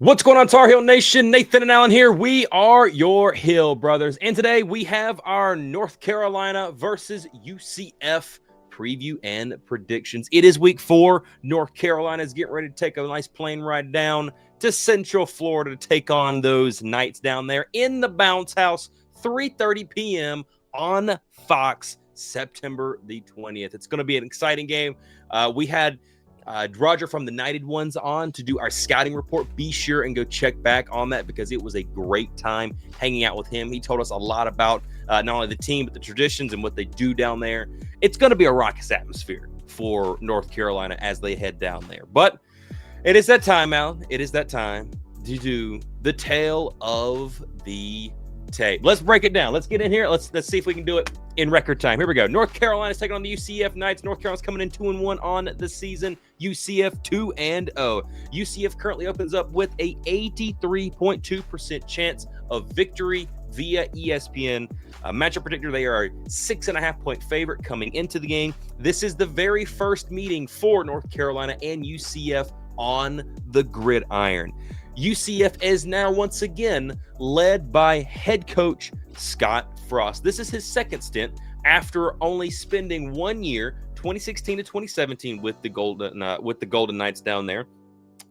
What's going on, Tar Heel Nation? Nathan and Alan here. We are your Hill Brothers. And today we have our North Carolina versus UCF preview and predictions. It is week 4. North Carolina is getting ready to take a nice plane ride down to Central Florida to take on those Knights down there in the Bounce House, 3:30 p.m. on Fox, September the 20th. It's going to be an exciting game. We had Roger from the Knighted Ones on to do our scouting report. Be sure and go check back on that because it was a great time hanging out with him. He told us a lot about not only the team, but the traditions and what they do down there. It's going to be a raucous atmosphere for North Carolina as they head down there. But it is that time, Alan. It is that time to do the tale of the tape. Let's break it down. Let's get in here. Let's see if we can do it in record time. Here we go. North Carolina is taking on the UCF Knights. North Carolina's coming in 2-1 on the season. UCF 2-0. UCF currently opens up with a 83.2% chance of victory via ESPN matchup predictor. They are a 6.5-point favorite coming into the game. This is the very first meeting for North Carolina and UCF on the gridiron. UCF is now once again led by head coach Scott Frost. This is his second stint after only spending 1 year, 2016 to 2017, with the Golden Knights down there.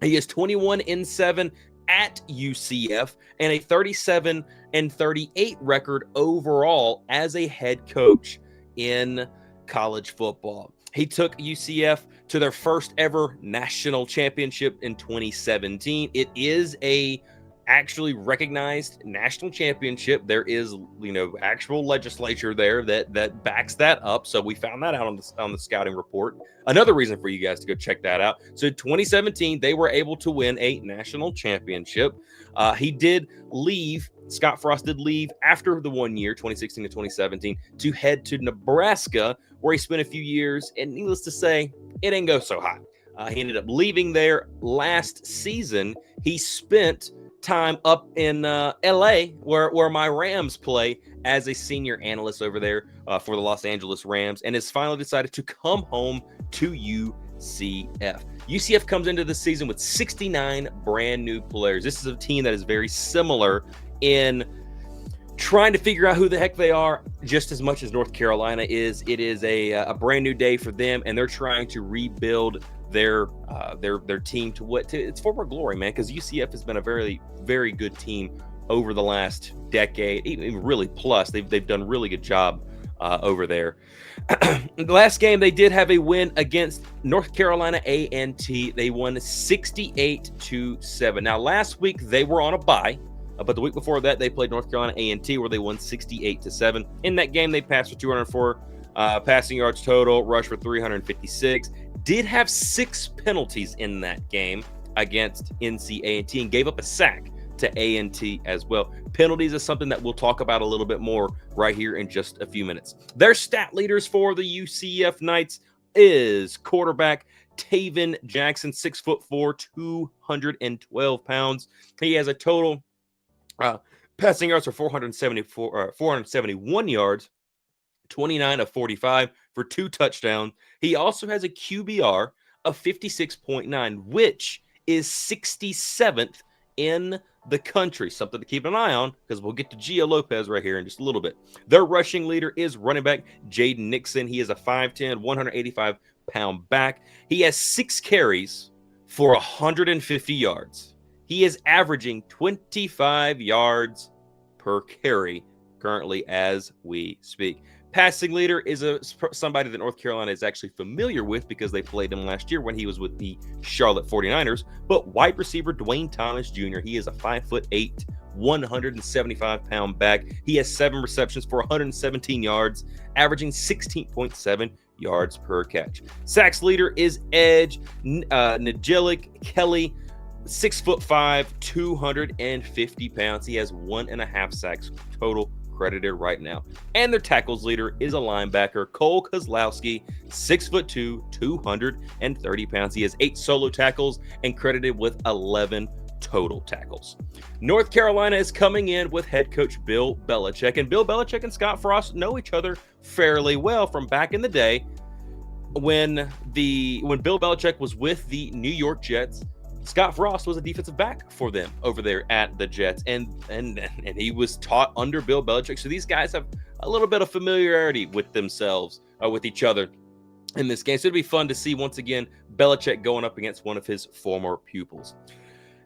He is 21-7 at UCF and a 37-38 record overall as a head coach in college football. He took UCF to their first ever national championship in 2017. It is a actually recognized national championship. There is, actual legislature there that backs that up. So we found that out on the scouting report. Another reason for you guys to go check that out. So 2017, they were able to win a national championship. Scott Frost did leave after the 1 year, 2016 to 2017, to head to Nebraska, where he spent a few years, and needless to say, it didn't go so hot. He ended up leaving there last season. He spent time up in LA, where my Rams play, as a senior analyst over there for the Los Angeles Rams, and has finally decided to come home to UCF. UCF comes into the season with 69 brand new players. This is a team that is very similar in trying to figure out who the heck they are just as much as North Carolina is. It is a brand new day for them, and they're trying to rebuild their team to its former glory, man, because UCF has been a very, very good team over the last decade, even really plus. They've done a really good job over there. The last game, they did have a win against North Carolina A&T. They won 68-7. Now, last week they were on a bye. But the week before that, they played North Carolina A&T, where they won 68-7. In that game, they passed for 204 passing yards total, rushed for 356. Did have 6 penalties in that game against NC A&T, and gave up a sack to A&T as well. Penalties is something that we'll talk about a little bit more right here in just a few minutes. Their stat leaders for the UCF Knights is quarterback Taven Jackson, 6'4", 212 pounds. He has a total passing yards for 471 yards, 29 of 45 for 2 touchdowns. He also has a QBR of 56.9, which is 67th in the country. Something to keep an eye on, because we'll get to Gio Lopez right here in just a little bit. Their rushing leader is running back Jaden Nixon. He is a 5'10", 185-pound back. He has 6 carries for 150 yards. He is averaging 25 yards per carry currently as we speak. Passing leader is somebody that North Carolina is actually familiar with because they played him last year when he was with the Charlotte 49ers. But wide receiver Dwayne Thomas Jr., he is a 5'8", 175-pound back. He has 7 receptions for 117 yards, averaging 16.7 yards per catch. Sacks leader is edge Nigelic Kelly, 6'5", 250 pounds. He has 1.5 sacks total credited right now. And their tackles leader is a linebacker, Cole Kozlowski, 6'2", 230 pounds. He has 8 solo tackles and credited with 11 total tackles. North Carolina is coming in with head coach Bill Belichick, and Bill Belichick and Scott Frost know each other fairly well from back in the day when Bill Belichick was with the New York Jets. Scott Frost was a defensive back for them over there at the Jets, and he was taught under Bill Belichick. So these guys have a little bit of familiarity with themselves, with each other in this game. So it'd be fun to see once again Belichick going up against one of his former pupils.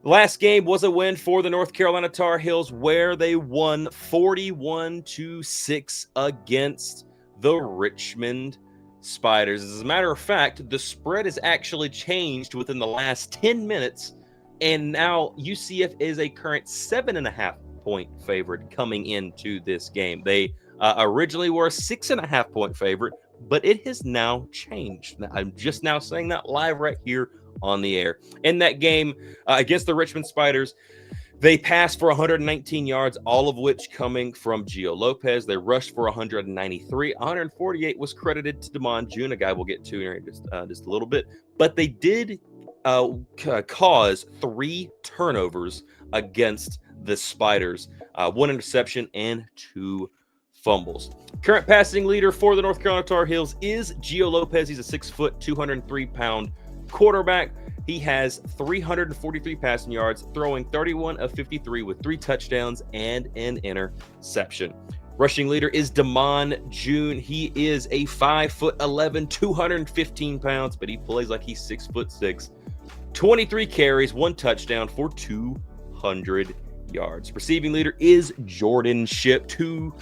Last game was a win for the North Carolina Tar Heels, where they won 41-6 against the Richmond Spiders. As a matter of fact, the spread has actually changed within the last 10 minutes, and now UCF is a current 7.5-point favorite coming into this game. They originally were a 6.5-point favorite, but it has now changed. I'm just now saying that live right here on the air. In that game against the Richmond Spiders, they passed for 119 yards, all of which coming from Gio Lopez. They rushed for 193. 148 was credited to Damon June, a guy we'll get to here in just a little bit. But they did cause 3 turnovers against the Spiders, 1 interception and 2 fumbles. Current passing leader for the North Carolina Tar Heels is Gio Lopez. He's a 6 foot, 203-pound quarterback. He has 343 passing yards, throwing 31 of 53 with 3 touchdowns and an interception. Rushing leader is Damon June. He is a 5'11", 215 pounds, but he plays like he's 6'6". 23 carries, 1 touchdown for 200 yards. Receiving leader is Jordan Shipp. Two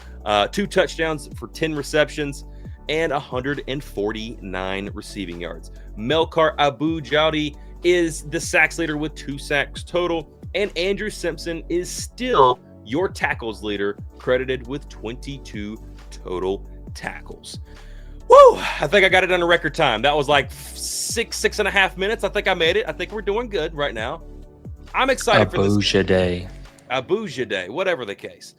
touchdowns for 10 receptions and 149 receiving yards. Melkar Abu-Jawdi is the sacks leader with 2 sacks total, and Andrew Simpson is still your tackles leader, credited with 22 total tackles. Woo! I think I got it on a record time. That was like 6.5 minutes. I think I made it. I think we're doing good right now. I'm excited for this. Abu-Jawdi, whatever the case.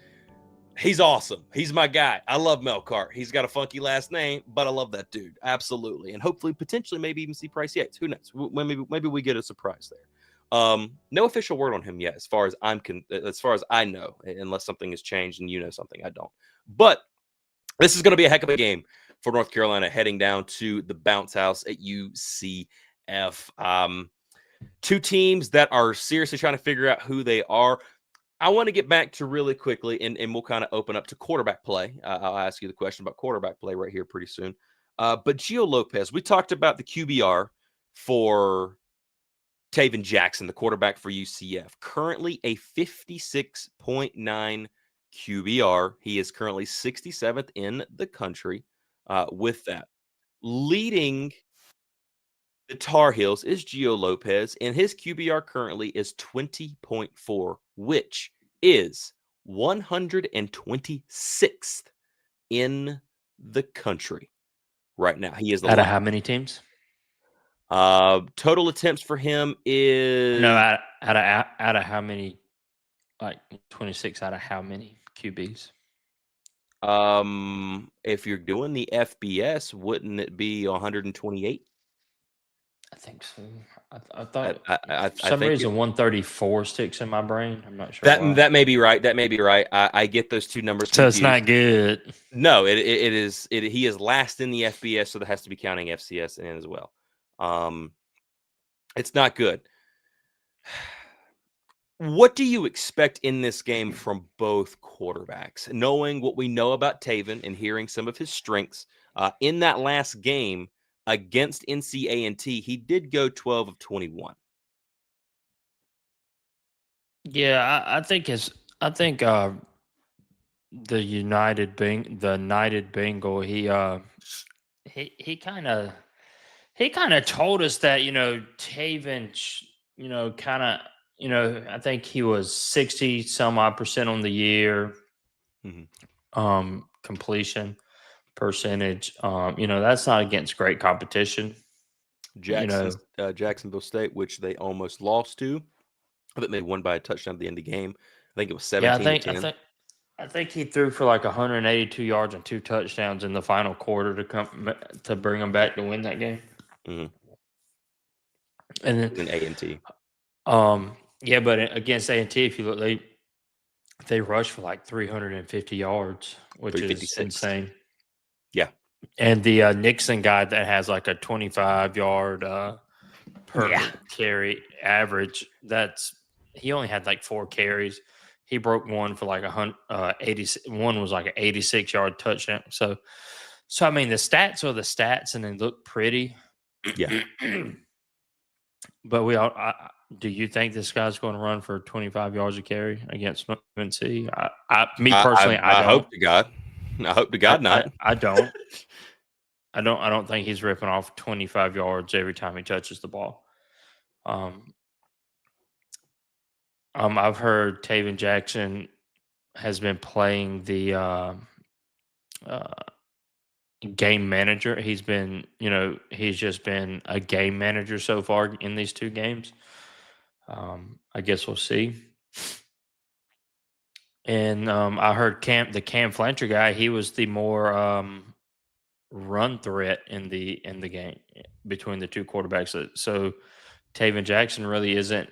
He's awesome. He's my guy. I love Melkar. He's got a funky last name, but I love that dude. Absolutely. And hopefully, potentially, maybe even see Price Yates. Who knows? Maybe we get a surprise there. No official word on him yet, as far as I know, unless something has changed and you know something I don't. But this is going to be a heck of a game for North Carolina heading down to the bounce house at UCF. 2 teams that are seriously trying to figure out who they are. I want to get back to really quickly, and we'll kind of open up to quarterback play. I'll ask you the question about quarterback play right here pretty soon. But Gio Lopez, we talked about the QBR for Taven Jackson, the quarterback for UCF. Currently a 56.9 QBR. He is currently 67th in the country with that. Leading the Tar Heels is Gio Lopez, and his QBR currently is 20.4, which is 126th in the country right now. He is out of how many teams? Total attempts for him is out of how many? Like 26 out of how many QBs? If you're doing the FBS, wouldn't it be 128? I think so. I thought for some reason 134 sticks in my brain. I'm not sure that may be right. That may be right. I get those 2 numbers confused. So it's not good. No, it is. He is last in the FBS, so that has to be counting FCS in as well. It's not good. What do you expect in this game from both quarterbacks? Knowing what we know about Taven and hearing some of his strengths in that last game against NC A&T, he did go 12 of 21. Yeah, I think the Knighted Bengal, he kind of told us that, Taven, I think he was 60 some odd percent on the year. Completion percentage. That's not against great competition. Jacksonville State, which they almost lost to, but they won by a touchdown at the end of the game. I think it was 17-10. I think he threw for like 182 yards and 2 touchdowns in the final quarter to bring them back to win that game. Mm-hmm. And then in A&T. Yeah, but against A&T, if you look, they rushed for like 350 yards, which is insane. Yeah. And the Nixon guy that has like a 25-yard per carry average. He only had like 4 carries. He broke one for like 80. One was like an 86-yard touchdown. So I mean, the stats are the stats, and they look pretty. Yeah. But do you think this guy's going to run for 25 yards a carry against UNC? Me personally, I I don't. hope to God. I hope to God not. I don't. I don't think he's ripping off 25 yards every time he touches the ball. I've heard Taven Jackson has been playing the game manager. He's just been a game manager so far in these 2 games. I guess we'll see. And I heard the Cam Fletcher guy. He was the more run threat in the game between the 2 quarterbacks. So Taven Jackson really isn't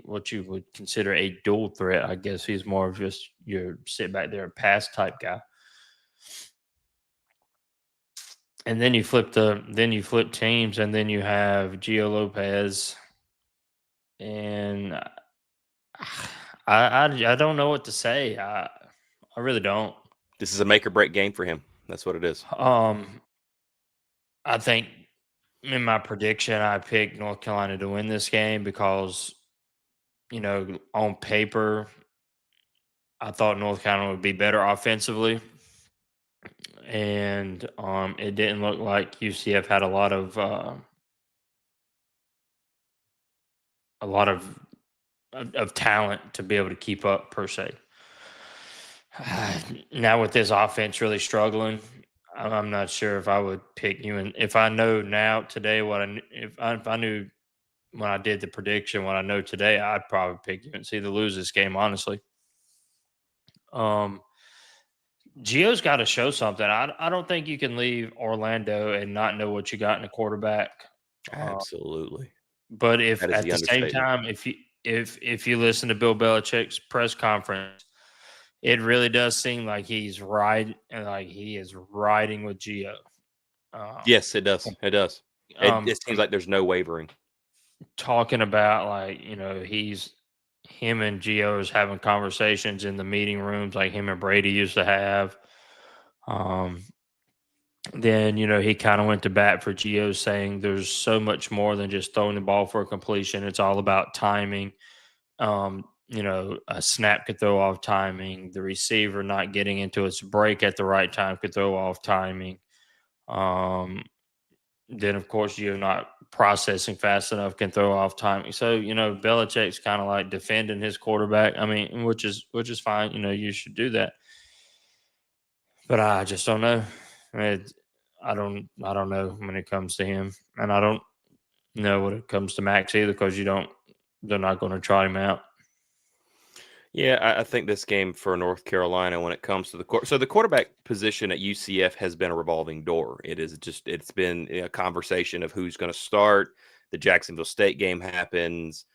what you would consider a dual threat. I guess he's more of just your sit back there pass type guy. And then you flip teams, and then you have Gio Lopez, and I don't know what to say. I really don't. This is a make or break game for him. That's what it is. I think in my prediction, I picked North Carolina to win this game because, on paper, I thought North Carolina would be better offensively, and it didn't look like UCF had a lot of talent to be able to keep up per se. Now with this offense really struggling, I'm not sure if I would pick you. And if I know now today if I knew when I did the prediction what I know today, I'd probably pick UNC to lose this game. Honestly, Gio's got to show something. I don't think you can leave Orlando and not know what you got in a quarterback. Absolutely. But if That is at the same time, if you listen to Bill Belichick's press conference, it really does seem like he is riding with Gio. Yes, it does. It does. It seems like there's no wavering. Talking about him and Gio is having conversations in the meeting rooms like him and Brady used to have. Then he kind of went to bat for Gio, saying there's so much more than just throwing the ball for a completion. It's all about timing. A snap could throw off timing. The receiver not getting into its break at the right time could throw off timing. Then, of course, you're not processing fast enough can throw off timing. So, Belichick's kind of like defending his quarterback. I mean, which is fine. You should do that. But I just don't know. I don't know when it comes to him, and I don't know when it comes to Max either because they're not going to try him out. Yeah, I think this game for North Carolina, when it comes to the quarterback position at UCF has been a revolving door. It's been a conversation of who's going to start. The Jacksonville State game happens,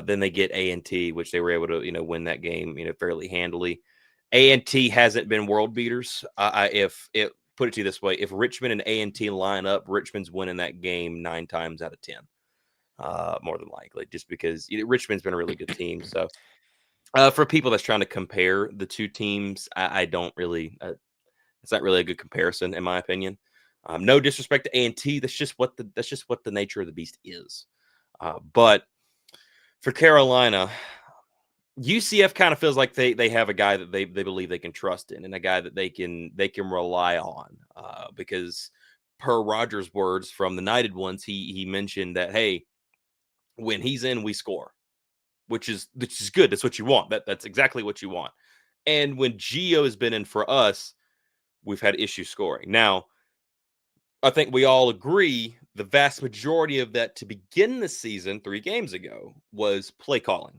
then they get A&T, which they were able to win that game fairly handily. A&T hasn't been world beaters. Put it to you this way: if Richmond and A&T line up, Richmond's winning that game 9 times out of 10, more than likely, just because Richmond's been a really good team. So. For people that's trying to compare the 2 teams, I don't really. It's not really a good comparison, in my opinion. No disrespect to A&T, that's just what the nature of the beast is. But for Carolina, UCF kind of feels like they have a guy that they believe they can trust in, and a guy that they can rely on. Because per Rogers' words from the Knighted Ones, he mentioned that, hey, when he's in, we score. Which is good. That's what you want. That's exactly what you want. And when Gio has been in for us, we've had issues scoring. Now, I think we all agree the vast majority of that to begin the season 3 games ago was play calling.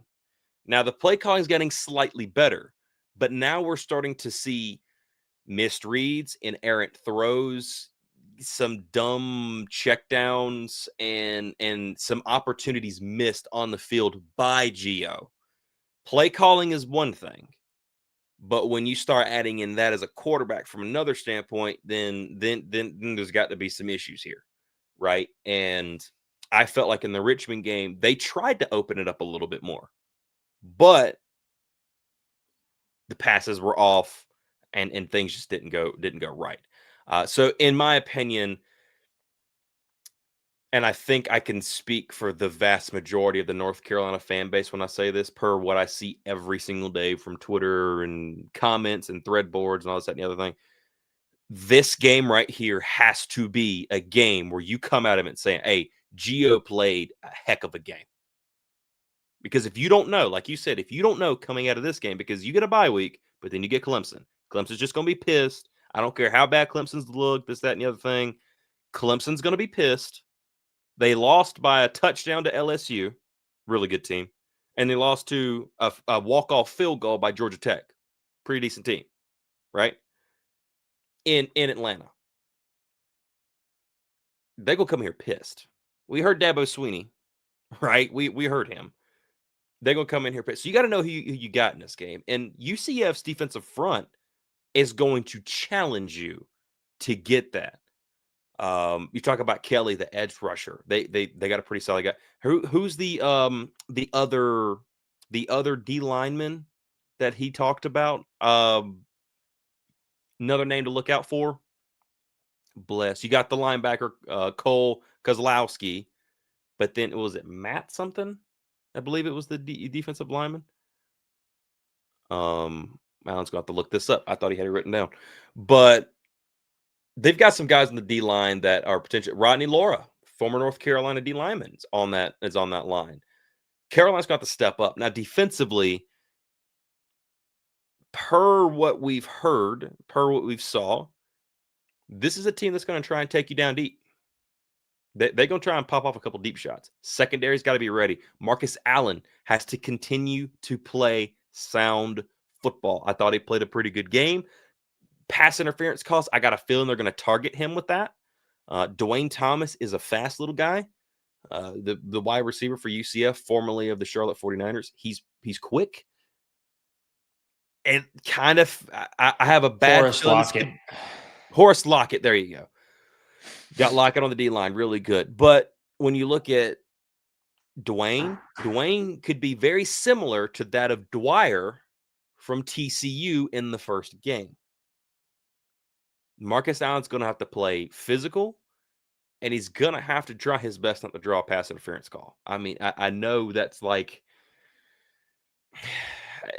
Now, the play calling is getting slightly better, but now we're starting to see missed reads, inerrant throws, some dumb checkdowns, and some opportunities missed on the field by Gio. Play calling is one thing, but when you start adding in that as a quarterback from another standpoint, then there's got to be some issues here, right? And I felt like in the Richmond game, they tried to open it up a little bit more, but the passes were off and things just didn't go right. So in my opinion, and I think I can speak for the vast majority of the North Carolina fan base when I say this, per what I see every single day from Twitter and comments and thread boards and all this, that, and the other thing. This game right here has to be a game where you come at him and say, hey, Gio played a heck of a game. Because if you don't know, like you said, if you don't know coming out of this game, because you get a bye week, but then you get Clemson. Clemson's just going to be pissed. I don't care how bad Clemson's look, this, that, and the other thing. Clemson's going to be pissed. They lost by a touchdown to LSU, really good team, and they lost to a walk-off field goal by Georgia Tech, pretty decent team, right? In Atlanta, they go come here pissed. We heard Dabo Swinney, right? We heard him. They're gonna come in here pissed. So you got to know who you got in this game, and UCF's defensive front is going to challenge you to get that. You talk about Kelly, the edge rusher. They got a pretty solid guy. Who's the other D lineman that he talked about? Another name to look out for. Bless. You got the linebacker Cole Kozlowski, but then was it Matt something? I believe it was the defensive lineman. Alan's got to look this up. I thought he had it written down, but they've got some guys in the D line that are potential. Rodney Laura, former North Carolina D lineman, is on that line. Carolina's got to step up now defensively. Per what we've heard, per what we've saw, this is a team that's going to try and take you down deep. They're going to try and pop off a couple deep shots. Secondary's got to be ready. Marcus Allen has to continue to play sound football. I thought he played a pretty good game. Pass interference calls, I got a feeling they're going to target him with that. Dwayne Thomas is a fast little guy. The wide receiver for UCF, formerly of the Charlotte 49ers. He's quick. And kind of, I have a bad Horace feeling. Lockett. Horace Lockett, there you go. Got Lockett on the D line, really good. But when you look at Dwayne could be very similar to that of Dwyer from TCU in the first game. Marcus Allen's going to have to play physical, and he's going to have to try his best not to draw a pass interference call. I mean, I know that's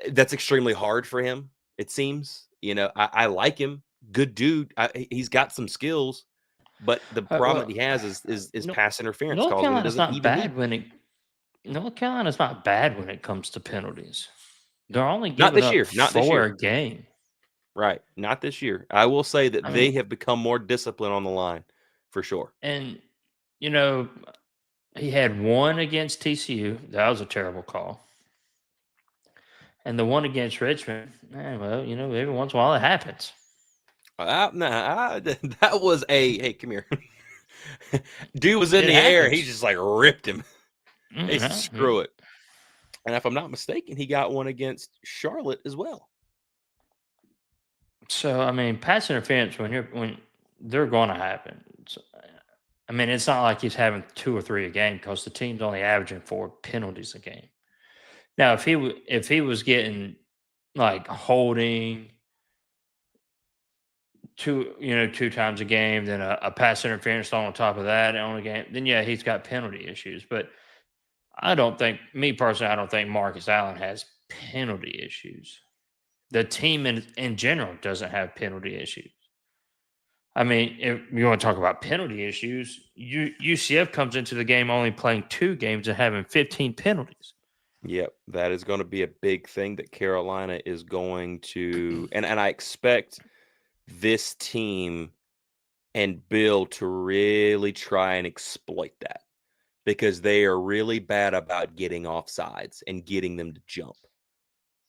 that's extremely hard for him, it seems. I like him. Good dude. He's got some skills, but the problem that he has is pass interference North calls when he Carolina's doesn't not even bad need. North Carolina's not bad when it comes to penalties. They're only Not giving this up year. Not this 4 year. a game. Right. Not this year. I will say that I they mean, have become more disciplined on the line for sure. and you know, he had one against TCU. That was a terrible call. And the one against Richmond, well, every once in a while it happens. That was hey, come here. Dude was in It the air. He happens. just like ripped him. He said, Mm-hmm. screw it. And if I'm not mistaken, he got one against Charlotte as well. So I mean, pass interference when they're going to happen. So, I mean, it's not like he's having 2 or 3 a game because the team's only averaging 4 penalties a game. Now, if he was getting like holding 2 times a game, then a pass interference on top of that on a game, then yeah, he's got penalty issues. But me personally, I don't think Marcus Allen has penalty issues. The team in general doesn't have penalty issues. I mean, if you want to talk about penalty issues, UCF comes into the game only playing 2 games and having 15 penalties. Yep, that is going to be a big thing that Carolina is going to, and I expect this team and Bill to really try and exploit that because they are really bad about getting offsides and getting them to jump,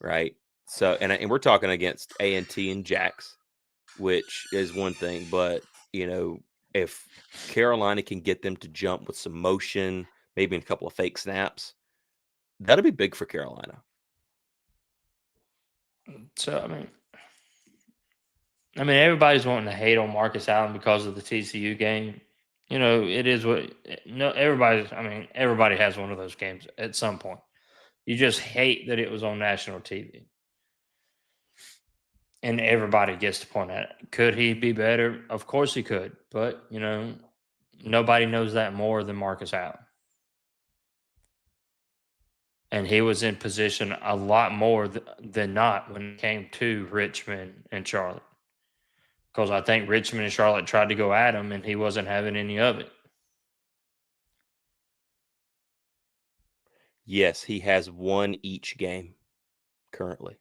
right? So, and we're talking against A&T and Jacks, which is one thing, but if Carolina can get them to jump with some motion, maybe a couple of fake snaps, that'll be big for Carolina. So I mean, everybody's wanting to hate on Marcus Allen because of the TCU game. it is what no everybody has one of those games at some point. You just hate that it was on national TV. And everybody gets to point at it. Could he be better? Of course he could. But, nobody knows that more than Marcus Allen. And he was in position a lot more than not when it came to Richmond and Charlotte. Because I think Richmond and Charlotte tried to go at him and he wasn't having any of it. Yes, he has won each game currently.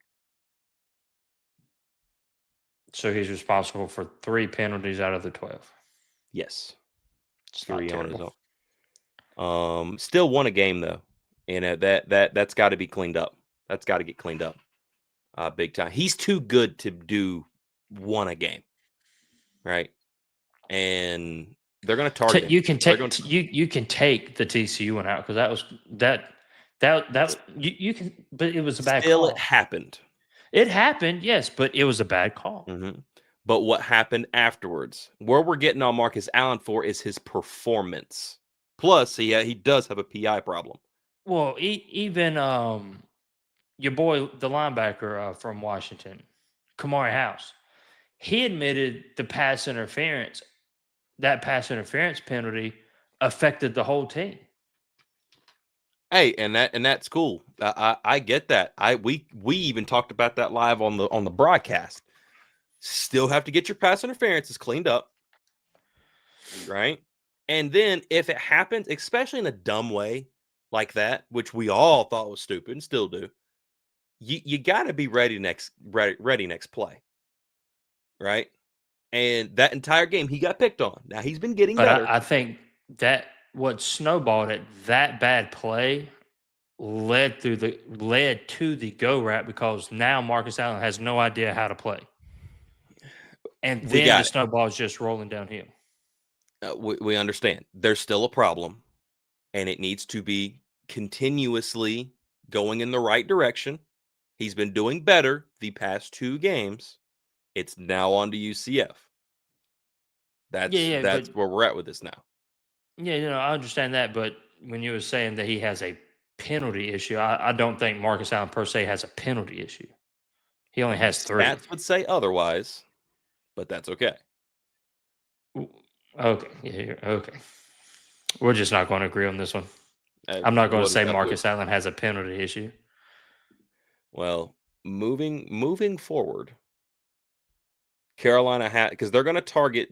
So he's responsible for 3 penalties out of the 12. Yes. It's 3 not on his terrible. own. Still won a game though. That's got to be cleaned up. That's got to get cleaned up. Big time. He's too good to do one a game. Right? And they're going to target him. You can take you can take the TCU one out because you can, but it was a bad Still, call. it happened. It happened, yes, but it was a bad call. Mm-hmm. But what happened afterwards? Where we're getting on Marcus Allen for is his performance. Plus, he does have a PI problem. Well, even your boy, the linebacker from Washington, Kamari House, he admitted the pass interference. That pass interference penalty affected the whole team. Hey, and that's cool. I get that. We even talked about that live on the broadcast. Still have to get your pass interferences cleaned up, right? And then if it happens, especially in a dumb way like that, which we all thought was stupid and still do, you got to be ready next play, right? And that entire game he got picked on. Now he's been getting But better. I think that what snowballed it, that bad play led to the go route because now Marcus Allen has no idea how to play. And then the snowball is just rolling downhill. We understand. There's still a problem, and it needs to be continuously going in the right direction. He's been doing better the past 2 games. It's now on to UCF. That's where we're at with this now. Yeah, I understand that, but when you were saying that he has a penalty issue, I don't think Marcus Allen per se has a penalty issue. He only has 3. Stats would say otherwise, but that's okay. Okay, yeah, okay. We're just not going to agree on this one. I'm not going to say Marcus Allen has a penalty issue. Well, moving forward, Carolina because they're going to target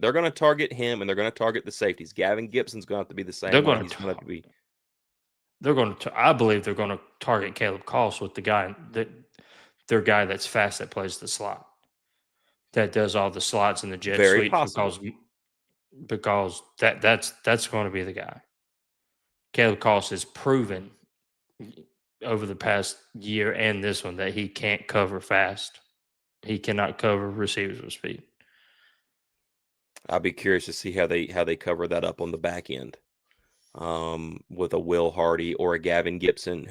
him and they're going to target the safeties. Gavin Gibson's going to have to be the same way. He's going to have to be. I believe they're going to target Caleb Cost with their guy that's fast that plays the slot, that does all the slots and the jet Very sweeps possible. because that's going to be the guy. Caleb Cost has proven over the past year and this one that he can't cover fast. He cannot cover receivers with speed. I'll be curious to see how they cover that up on the back end, with a Will Hardy or a Gavin Gibson.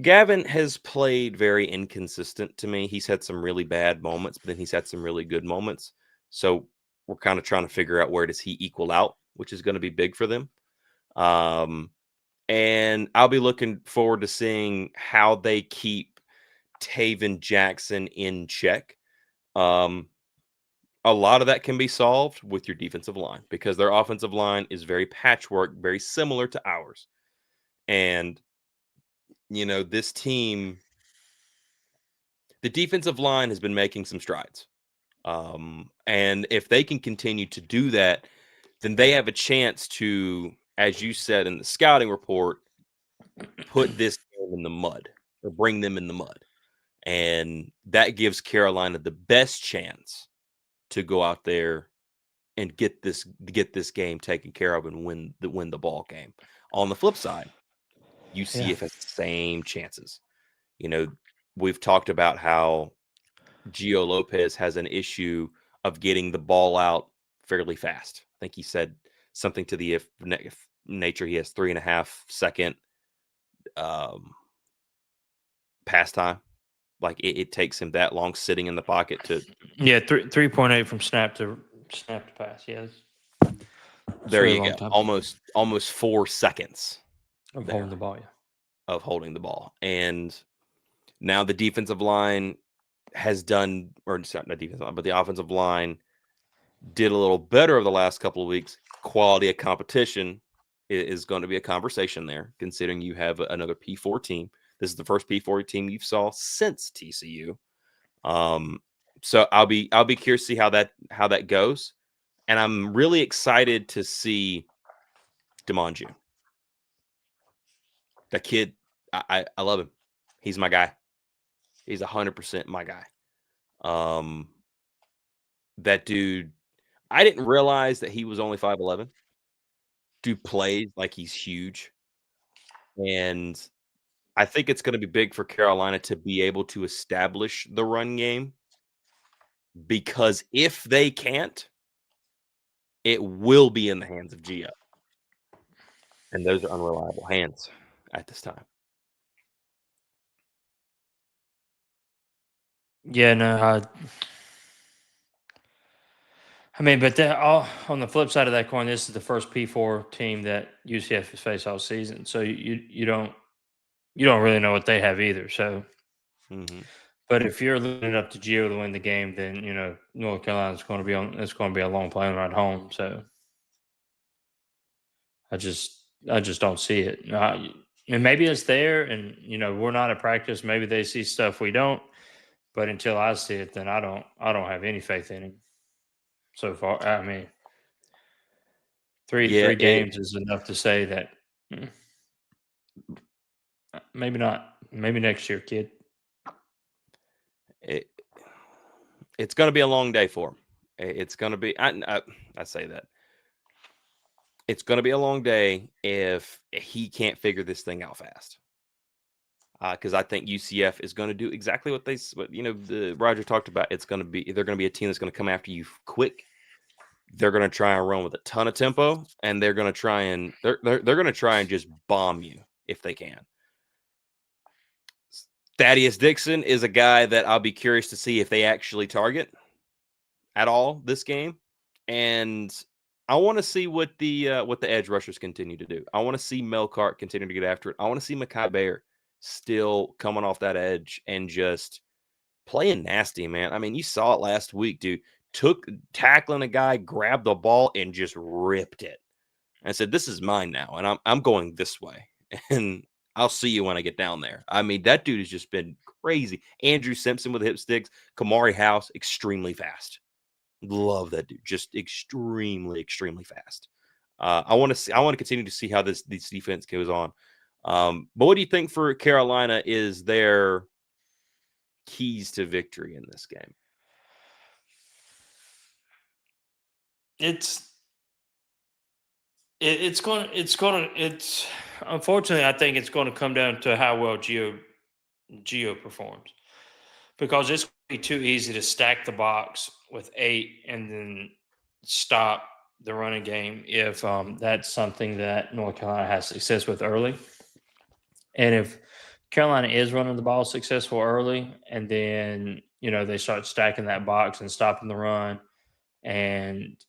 Gavin has played very inconsistent to me. He's had some really bad moments, but then he's had some really good moments. So we're kind of trying to figure out where does he equal out, which is going to be big for them. And I'll be looking forward to seeing how they keep Taven Jackson in check. A lot of that can be solved with your defensive line because their offensive line is very patchwork, very similar to ours. And, this team, the defensive line has been making some strides. And if they can continue to do that, then they have a chance to, as you said in the scouting report, put this game in the mud or bring them in the mud. And that gives Carolina the best chance to go out there and get this game taken care of and win the ball game. On the flip side, UCF has the same chances. We've talked about how Gio Lopez has an issue of getting the ball out fairly fast. I think he said something to the nature he has 3.5-second pass time. Like it takes him that long sitting in the pocket to 3.8 from snap to pass. Yes, There very you long go. time Almost 4 seconds of there holding the ball. Yeah. of holding the ball. And now the defensive line has done, or it's not defensive line, but the offensive line did a little better over the last couple of weeks. Quality of competition is going to be a conversation there, considering you have another P4 team. This is the first P4 team you've saw since TCU. So I'll be curious to see how that goes, and I'm really excited to see Damon June. That kid, I love him. He's my guy. He's 100% my guy. That dude, I didn't realize that he was only 5'11". Dude plays like he's huge, and I think it's going to be big for Carolina to be able to establish the run game, because if they can't, it will be in the hands of Gio, and those are unreliable hands at this time. Yeah, no, I mean, but all on the flip side of that coin, this is the first P4 team that UCF has faced all season. So you don't really know what they have either. So, Mhm. but if you're leading up to Gio to win the game, then North Carolina's going to be on. It's going to be a long plane ride home. So I just don't see it. And maybe it's there, and we're not at practice. Maybe they see stuff we don't. But until I see it, then I don't have any faith in him so far. I mean, Yeah, three games is enough to say that mm, maybe not. Maybe next year, kid. it it's going to be a long day for him. It's going to be. I say that it's going to be a long day if he can't figure this thing out fast. Because I think UCF is going to do exactly what the Roger talked about. They're going to be a team that's going to come after you quick. They're going to try and run with a ton of tempo, and they're going to try and just bomb you if they can. Thaddeus Dixon is a guy that I'll be curious to see if they actually target at all this game, and I want to see what the edge rushers continue to do. I want to see Melcart continue to get after it. I want to see Mekhi Bear still coming off that edge and just playing nasty, man. I mean, you saw it last week, dude. Took tackling a guy, grabbed the ball, and just ripped it. And said, "This is mine now, and I'm going this way, and I'll see you when I get down there." I mean, that dude has just been crazy. Andrew Simpson with the hip sticks, Kamari House, extremely fast. Love that dude, just extremely, extremely fast. I want to continue to see how this defense goes on. But what do you think for Carolina is their keys to victory in this game? It's unfortunately, I think it's going to come down to how well Geo performs, because it's going to be too easy to stack the box with 8 and then stop the running game if that's something that North Carolina has success with early. And if Carolina is running the ball successful early, and then they start stacking that box and stopping the run, and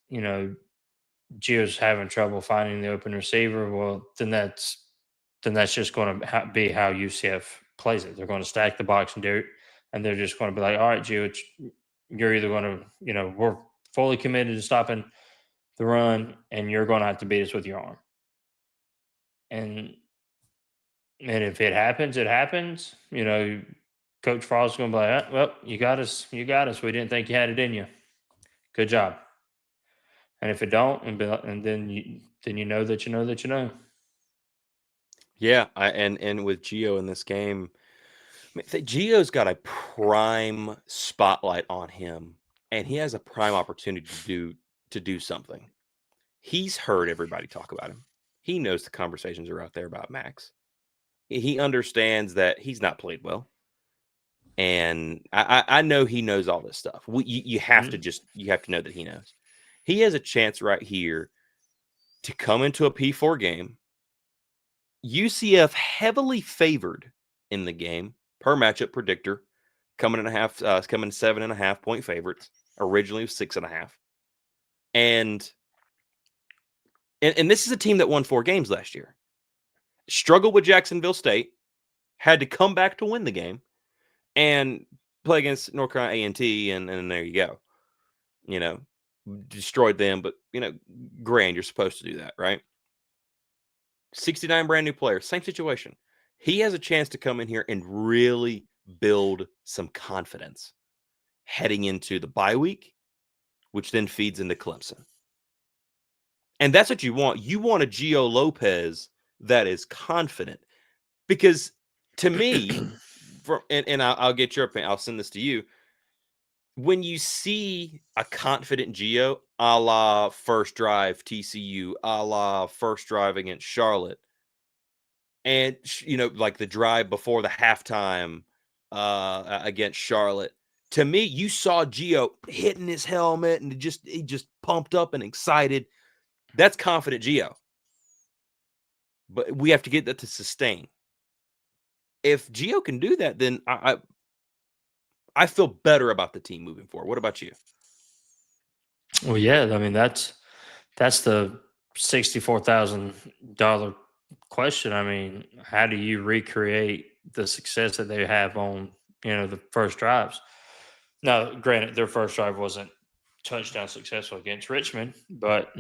Gio's having trouble finding the open receiver, well, then that's just going to be how UCF plays it. They're going to stack the box and they're just going to be like, all right, Gio, you're either going to, we're fully committed to stopping the run, and you're going to have to beat us with your arm. And if it happens, it happens. Coach Frost is going to be like, well, you got us. You got us. We didn't think you had it in you. Good job. And if it don't, and then you know that you know that you know. Yeah, and with Gio in this game, I mean, Gio's got a prime spotlight on him, and he has a prime opportunity to do something. He's heard everybody talk about him. He knows the conversations are out there about Max. He understands that he's not played well, and I know he knows all this stuff. You have to know that he knows. He has a chance right here to come into a P4 game. UCF heavily favored in the game per matchup predictor, coming 7.5 point favorites. Originally was 6.5, and And this is a team that won 4 games last year. Struggled with Jacksonville State, had to come back to win the game, and play against North Carolina A&T, and there you go. Destroyed them, but, grand, you're supposed to do that, right? 69 brand new players, same situation. He has a chance to come in here and really build some confidence heading into the bye week, which then feeds into Clemson. And that's what you want. You want a Gio Lopez that is confident, because to me, I'll get your opinion. I'll send this to you. When you see a confident Gio, a la first drive TCU, a la first drive against Charlotte, and like the drive before the halftime against Charlotte, to me, you saw Gio hitting his helmet and he just pumped up and excited. That's confident Gio. But we have to get that to sustain. If Gio can do that, then I feel better about the team moving forward. What about you? Well, yeah, I mean that's the $64,000 question. I mean, how do you recreate the success that they have on the first drives? Now, granted, their first drive wasn't touchdown successful against Richmond, but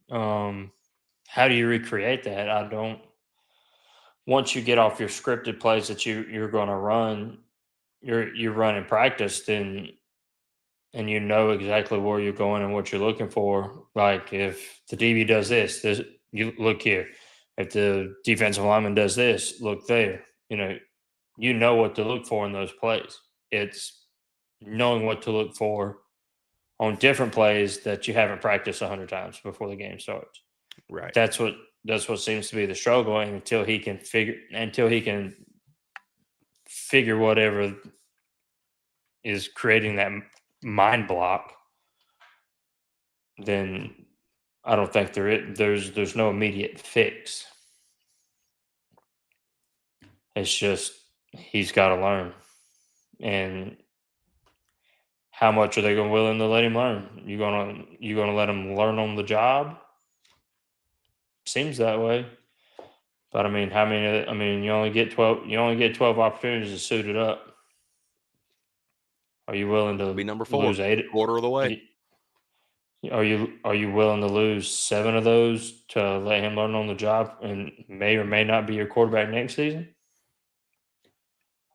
how do you recreate that? I don't. Once you get off your scripted plays that you're going to run, you run in practice, then and you know exactly where you're going and what you're looking for. Like if the DB does this you look here. If the defensive lineman does this, look there. You know what to look for in those plays. It's knowing what to look for on different plays that you haven't practiced 100 times before the game starts. Right. That's what seems to be the struggle, and until he can figure whatever is creating that mind block, then I don't think there's no immediate fix. It's just he's got to learn, and how much are they willing to let him learn? You gonna let him learn on the job? Seems that way. But I mean, how many? I mean, you only get 12. You only get 12 opportunities to suit it up. Are you willing to Be number 4, lose 8? quarter of the way? Are you willing to lose 7 of those to let him learn on the job and may or may not be your quarterback next season?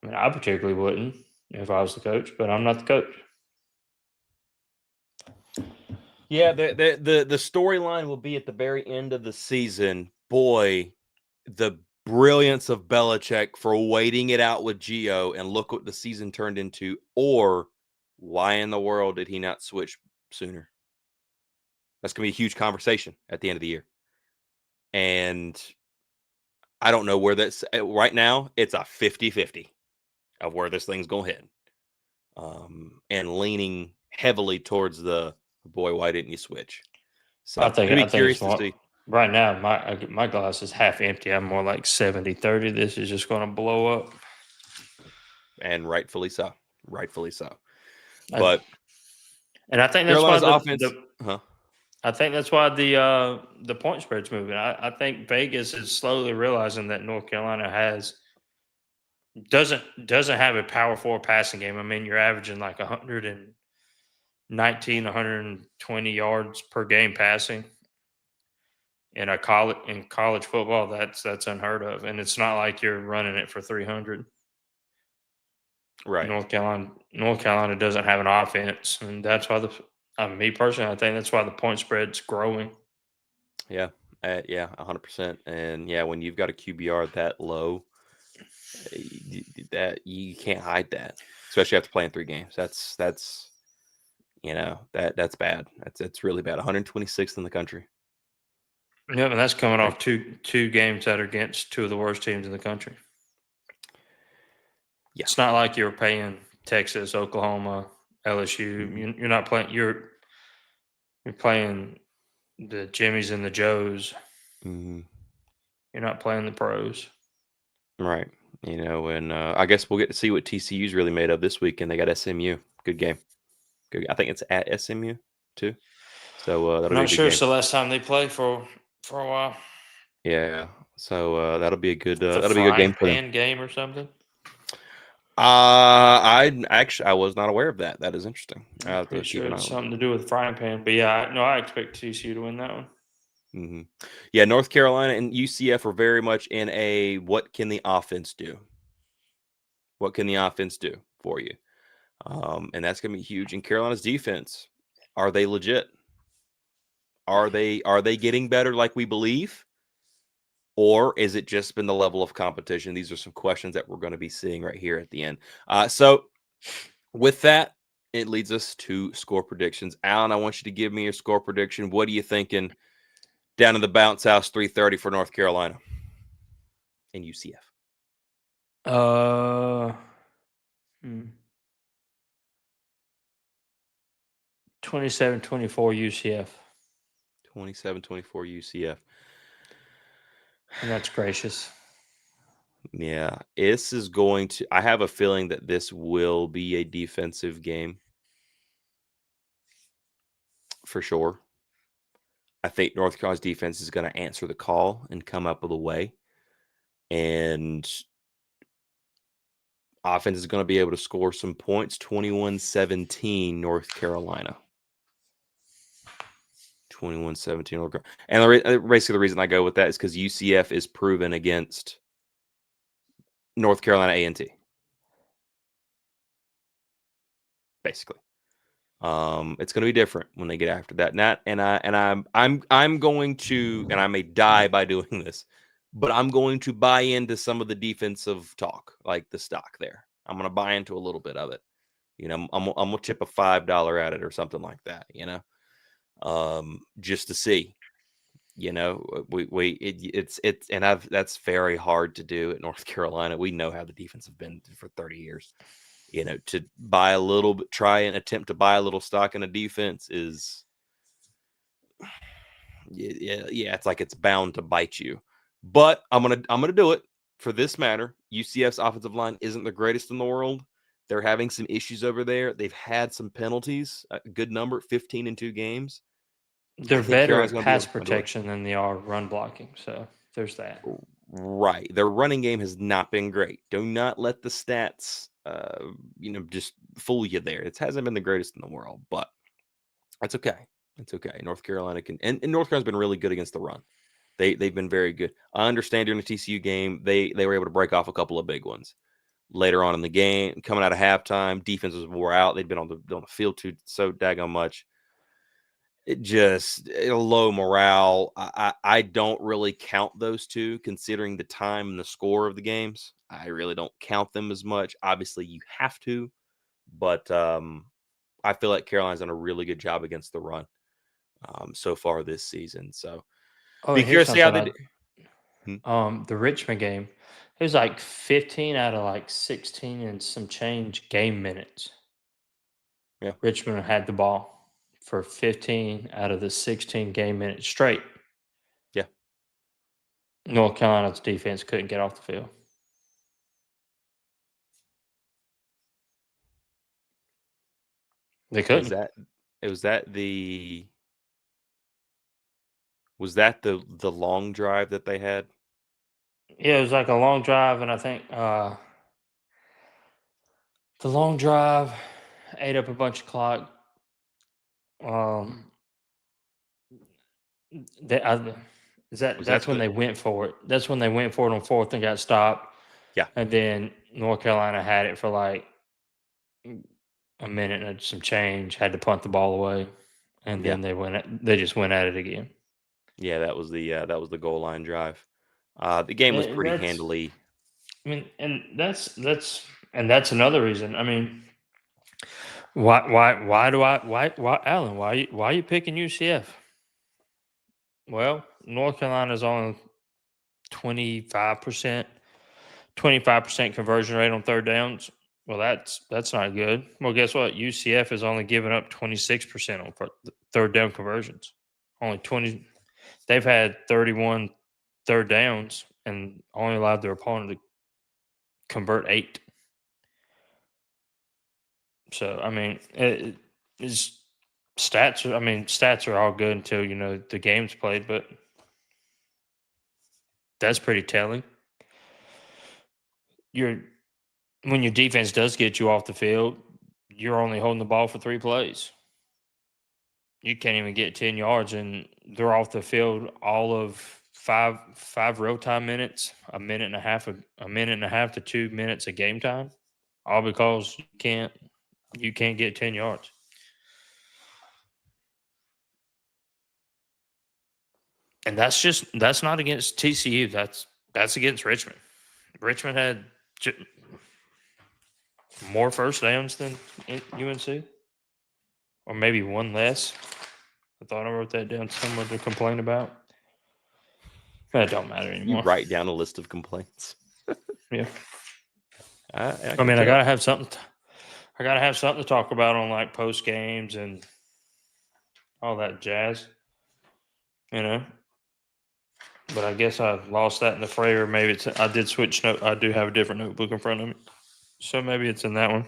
I mean, I particularly wouldn't if I was the coach, but I'm not the coach. Yeah, the storyline will be at the very end of the season. Boy, the brilliance of Belichick for waiting it out with Gio, and look what the season turned into. Or why in the world did he not switch sooner? That's going to be a huge conversation at the end of the year. And I don't know where that's right now. It's a 50-50 of where this thing's going to head. And leaning heavily towards the, boy, why didn't you switch? So I think curious to see. Right now, my glass is half empty. I'm more like 70-30. This is just going to blow up. And rightfully so. Rightfully so. But I think that's why offense. I think that's why the point spread's moving. I think Vegas is slowly realizing that North Carolina doesn't have a power 4 passing game. I mean, you're averaging like 119, 120 yards per game passing. In college football, that's unheard of, and it's not like you're running it for 300. Right. North Carolina doesn't have an offense, and that's why me personally, I think that's why the point spread's growing. Yeah, 100%. And yeah, when you've got a QBR that low, that you can't hide that, especially after playing 3 games. That's that's bad. That's really bad. 126th in the country. Yeah, and that's coming off two games that are against 2 of the worst teams in the country. Yeah. It's not like you're paying Texas, Oklahoma, LSU. Mm-hmm. You're not playing. You're playing the Jimmies and the Joes. Mm-hmm. You're not playing the pros. Right. And I guess we'll get to see what TCU's really made of this week, and they got SMU. Good game. Good. I think it's at SMU too. So that'll I'm be a not good sure game. it's the last time they play for a while. Yeah. So that'll be a good The game frying for them. pan game or something. I was not aware of that. That is interesting. I I'm have pretty to keep sure an eye it's on something to do with frying pan. But yeah, I expect TCU to win that one. it. Yeah, North Carolina and UCF are very much in a what can the offense do? What can the offense do for you? And that's going to be huge. And Carolina's defense, are they legit? Are they getting better like we believe? Or is it just been the level of competition? These are some questions that we're going to be seeing right here at the end. So with that, it leads us to score predictions. Alan, I want you to give me your score prediction. What are you thinking down in the bounce house, 3:30 for North Carolina and UCF? Hmm. 27-24 UCF. 27-24 UCF. And that's gracious. Yeah, this is going to. I have a feeling that this will be a defensive game for sure. I think North Carolina's defense is going to answer the call and come up with a way. And offense is going to be able to score some points. 21-17 North Carolina. 21-17 North Carolina. And basically the reason I go with that is because UCF is proven against North Carolina A&T. Basically. It's going to be different when they get after that. I'm going to, and I may die by doing this, but I'm going to buy into some of the defensive talk, like the stock there. I'm going to buy into a little bit of it. I'm gonna chip a $5 at it or something like that. Just to see. That's very hard to do at North Carolina. We know how the defense have been for 30 years. To buy a little bit, try and attempt to buy a little stock in a defense is, yeah, it's like it's bound to bite you. But I'm gonna do it for this matter. UCF's offensive line isn't the greatest in the world. They're having some issues over there. They've had some penalties, a good number, 15 in 2 games. I They're think better Carolina's at going to be able pass to handle it. protection than they are run blocking. So there's that. Right. Their running game has not been great. Do not let the stats, just fool you there. It hasn't been the greatest in the world, but that's okay. It's okay. North Carolina can, and North Carolina's been really good against the run. They've been very good. I understand during the TCU game, they were able to break off a couple of big ones. Later on in the game, coming out of halftime, defenses wore out. They'd been on the field so daggone much. It just low morale. I don't really count those two, considering the time and the score of the games. I really don't count them as much. Obviously, you have to, but I feel like Carolina's done a really good job against the run so far this season. So Oh, be and here's curious to see how something they do. the Richmond game, it was like 15 out of like 16 and some change game minutes. Yeah, Richmond had the ball for 15 out of the 16 game minutes straight. yeah. North Carolina's defense couldn't get off the field. They Was couldn't. that? Was that the? Was that the long drive that they had? Yeah, it was like a long drive, and I think the long drive ate up a bunch of clock. Um, they, I, is that Was that that's when the? they went for it. That's when they went for it on fourth and got stopped. Yeah, And then North Carolina had it for like a minute and some change. Had to punt the ball away, and yeah, then they just went at it again. yeah. That was the goal line drive. The game was And pretty that's, handily. I mean, and that's another reason. I mean, why Alan? Why are you picking UCF? Well, North Carolina's on 25%, 25% conversion rate on third downs. Well, that's not good. Well, guess what? UCF is only giving up 26% on third down conversions. Only 20. They've had 31 third downs and only allowed their opponent to convert 8. So I mean, it's stats are all good until, the game's played, but that's pretty telling. When your defense does get you off the field, you're only holding the ball for 3 plays. You can't even get 10 yards, and they're off the field all of five real time minutes, a minute and a half to 2 minutes of game time, all because you can't get 10 yards. And that's not against TCU. That's against Richmond. Richmond had more first downs than UNC, or maybe one less. I thought I wrote that down somewhere to complain about. That don't matter anymore. You write down a list of complaints. Yeah. I gotta have something. I gotta have something to talk about on like post games and all that jazz. But I guess I lost that in the fray, or maybe I did switch note. I do have a different notebook in front of me, so maybe it's in that one.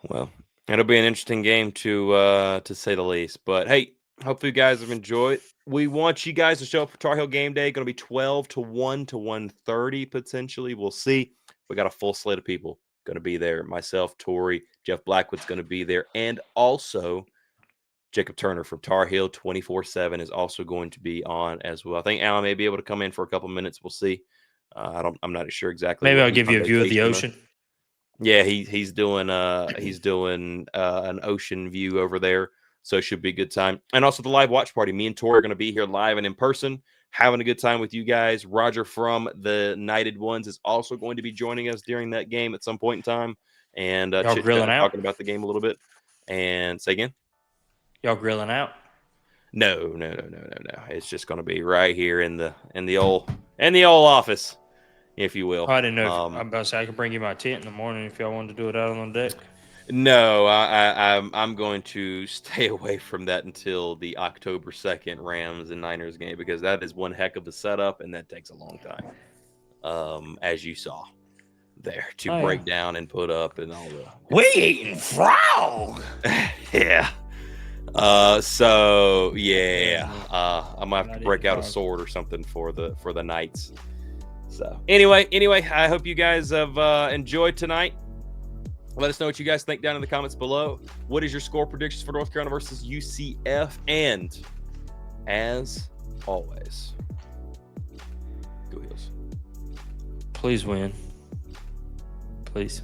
Well, it'll be an interesting game to say the least. But hey, hopefully you guys have enjoyed. We want you guys to show up for Tar Heel game day. Going to be 12 to 1 to 1:30 potentially. We'll see. We got a full slate of people going to be there. Myself, Tori, Jeff Blackwood's going to be there, and also Jacob Turner from Tar Heel 24/7 is also going to be on as well. I think Alan may be able to come in for a couple minutes. We'll see. I'm not sure exactly. Maybe I'll give you a view of the ocean. Yeah, he's doing an ocean view over there, so it should be a good time. And also the live watch party. Me and Tori are going to be here live and in person, having a good time with you guys. Roger from the Knighted Ones is also going to be joining us during that game at some point in time, and talking about the game a little bit. And say again, y'all grilling out? No. It's just going to be right here in the old office, if you will. Oh, I didn't know. I'm about to say I could bring you my tent in the morning if y'all wanted to do it out on the deck. No, I'm going to stay away from that until the October 2nd Rams and Niners game, because that is one heck of a setup and that takes a long time. As you saw there, to break down and put up and all the. We eating frog. Yeah. So yeah. I might have to break out a sword or something for the Knights. So anyway, I hope you guys have enjoyed tonight. Let us know what you guys think down in the comments below. What is your score predictions for North Carolina versus UCF? And as always, go Heels. Please win. Please.